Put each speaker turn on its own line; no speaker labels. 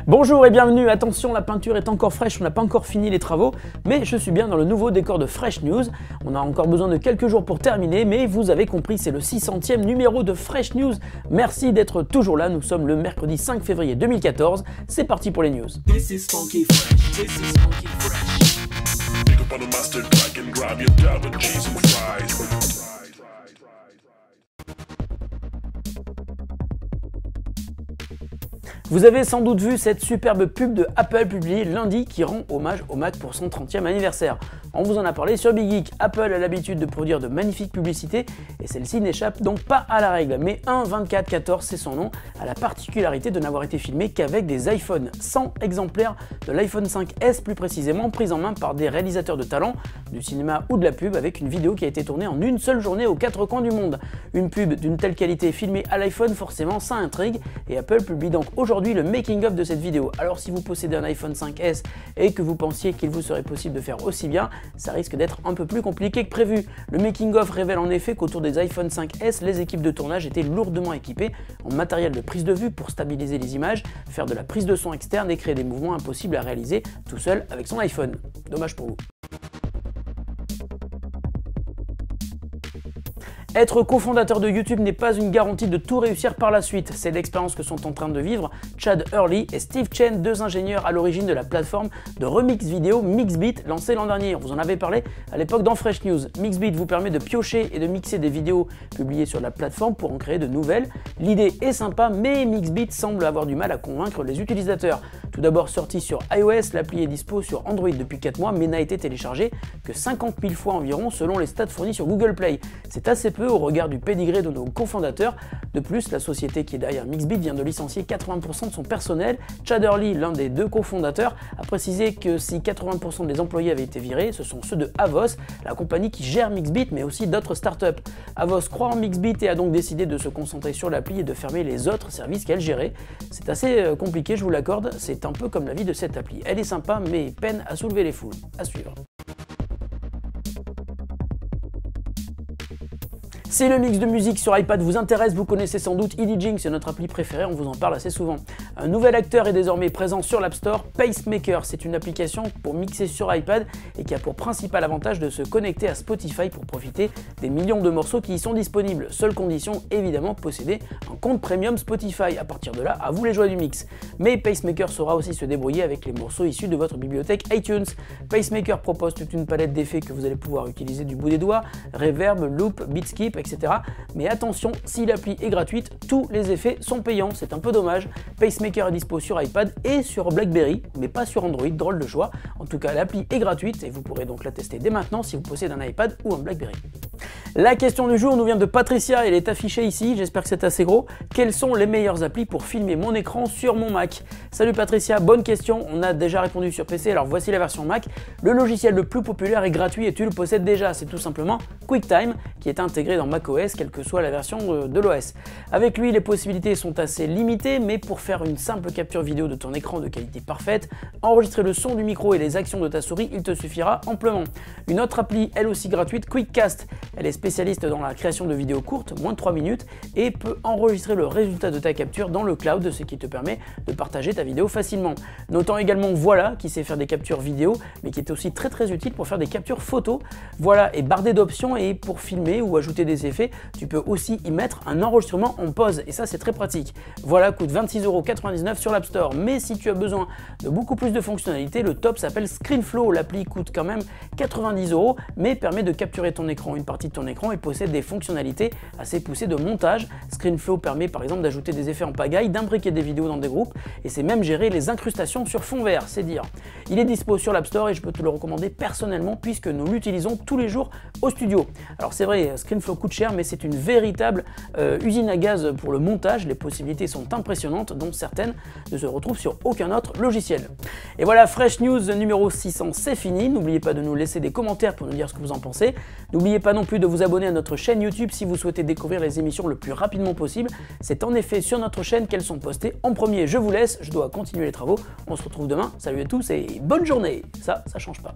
Bonjour et bienvenue, attention la peinture est encore fraîche, on n'a pas encore fini les travaux, mais je suis bien dans le nouveau décor de Fresh News. On a encore besoin de quelques jours pour terminer, mais vous avez compris, c'est le 600e numéro de Fresh News. Merci d'être toujours là, nous sommes le mercredi 5 février 2014, c'est parti pour les news.
This is funky fresh. This is funky fresh. Pick up on a mustard pack and grab your dab with cheese and fries.
Vous avez sans doute vu cette superbe pub de Apple publiée lundi qui rend hommage au Mac pour son 30e anniversaire. On vous en a parlé sur Big Geek. Apple a l'habitude de produire de magnifiques publicités et celle-ci n'échappe donc pas à la règle. Mais 1.24.14, c'est son nom, a la particularité de n'avoir été filmé qu'avec des iPhones. 100 exemplaires de l'iPhone 5S plus précisément, pris en main par des réalisateurs de talent, du cinéma ou de la pub, avec une vidéo qui a été tournée en une seule journée aux quatre coins du monde. Une pub d'une telle qualité filmée à l'iPhone, forcément ça intrigue, et Apple publie donc aujourd'hui le making-of de cette vidéo. Alors si vous possédez un iPhone 5S et que vous pensiez qu'il vous serait possible de faire aussi bien, ça risque d'être un peu plus compliqué que prévu. Le making-of révèle en effet qu'autour des iPhone 5S, les équipes de tournage étaient lourdement équipées en matériel de prise de vue pour stabiliser les images, faire de la prise de son externe et créer des mouvements impossibles à réaliser tout seul avec son iPhone. Dommage pour vous. Être cofondateur de YouTube n'est pas une garantie de tout réussir par la suite. C'est l'expérience que sont en train de vivre Chad Hurley et Steve Chen, deux ingénieurs à l'origine de la plateforme de remix vidéo Mixbeat lancée l'an dernier. On vous en avait parlé à l'époque dans Fresh News. Mixbeat vous permet de piocher et de mixer des vidéos publiées sur la plateforme pour en créer de nouvelles. L'idée est sympa, mais Mixbeat semble avoir du mal à convaincre les utilisateurs. Tout d'abord sorti sur iOS, l'appli est dispo sur Android depuis 4 mois, mais n'a été téléchargée que 50 000 fois environ selon les stats fournis sur Google Play. C'est assez peu au regard du pédigré de nos cofondateurs. De plus, la société qui est derrière Mixbeat vient de licencier 80% de son personnel. Chad Hurley, l'un des deux cofondateurs, a précisé que si 80% des employés avaient été virés, ce sont ceux de Havos, la compagnie qui gère Mixbeat, mais aussi d'autres startups. Havos croit en Mixbeat et a donc décidé de se concentrer sur l'appli et de fermer les autres services qu'elle gérait. C'est assez compliqué, je vous l'accorde, c'est un peu comme la vie de cette appli. Elle est sympa, mais peine à soulever les foules. À suivre. Si le mix de musique sur iPad vous intéresse, vous connaissez sans doute EDJing, c'est notre appli préférée, on vous en parle assez souvent. Un nouvel acteur est désormais présent sur l'App Store, Pacemaker. C'est une application pour mixer sur iPad et qui a pour principal avantage de se connecter à Spotify pour profiter des millions de morceaux qui y sont disponibles. Seule condition, évidemment, posséder un compte premium Spotify. À partir de là, à vous les joies du mix. Mais Pacemaker saura aussi se débrouiller avec les morceaux issus de votre bibliothèque iTunes. Pacemaker propose toute une palette d'effets que vous allez pouvoir utiliser du bout des doigts, reverb, loop, beat skip, etc. Mais attention, si l'appli est gratuite, tous les effets sont payants, c'est un peu dommage. Pacemaker est dispo sur iPad et sur BlackBerry, mais pas sur Android, drôle de choix. En tout cas, l'appli est gratuite et vous pourrez donc la tester dès maintenant si vous possédez un iPad ou un BlackBerry. La question du jour nous vient de Patricia, elle est affichée ici, j'espère que c'est assez gros. Quelles sont les meilleures applis pour filmer mon écran sur mon Mac? Salut Patricia, bonne question, on a déjà répondu sur PC, alors voici la version Mac. Le logiciel le plus populaire est gratuit et tu le possèdes déjà, c'est tout simplement QuickTime qui est intégré dans macOS, quelle que soit la version de l'OS. Avec lui, les possibilités sont assez limitées, mais pour faire une simple capture vidéo de ton écran de qualité parfaite, enregistrer le son du micro et les actions de ta souris, il te suffira amplement. Une autre appli, elle aussi gratuite, QuickCast. Elle est spécialiste dans la création de vidéos courtes, moins de 3 minutes, et peut enregistrer le résultat de ta capture dans le cloud, ce qui te permet de partager ta vidéo facilement. Notons également Voilà, qui sait faire des captures vidéo, mais qui est aussi très utile pour faire des captures photos. Voilà est bardé d'options et pour filmer ou ajouter des effets, tu peux aussi y mettre un enregistrement en pause, et ça c'est très pratique. Voilà coûte 26,99 € sur l'App Store, mais si tu as besoin de beaucoup plus de fonctionnalités, le top s'appelle ScreenFlow. L'appli coûte quand même 90 €, mais permet de capturer ton écran, une partie de ton écran, et possède des fonctionnalités assez poussées de montage. ScreenFlow permet par exemple d'ajouter des effets en pagaille, d'imbriquer des vidéos dans des groupes, et c'est même gérer les incrustations sur fond vert, c'est dire. Il est dispo sur l'App Store et je peux te le recommander personnellement puisque nous l'utilisons tous les jours au studio. Alors c'est vrai, ScreenFlow coûte cher, mais c'est une véritable usine à gaz pour le montage. Les possibilités sont impressionnantes, dont certaines ne se retrouvent sur aucun autre logiciel. Et voilà, Fresh News numéro 600, c'est fini. N'oubliez pas de nous laisser des commentaires pour nous dire ce que vous en pensez. N'oubliez pas non plus de vous abonner à notre chaîne YouTube si vous souhaitez découvrir les émissions le plus rapidement possible. C'est en effet sur notre chaîne qu'elles sont postées en premier. Je vous laisse, je dois continuer les travaux. On se retrouve demain. Salut à tous et bonne journée. Ça change pas.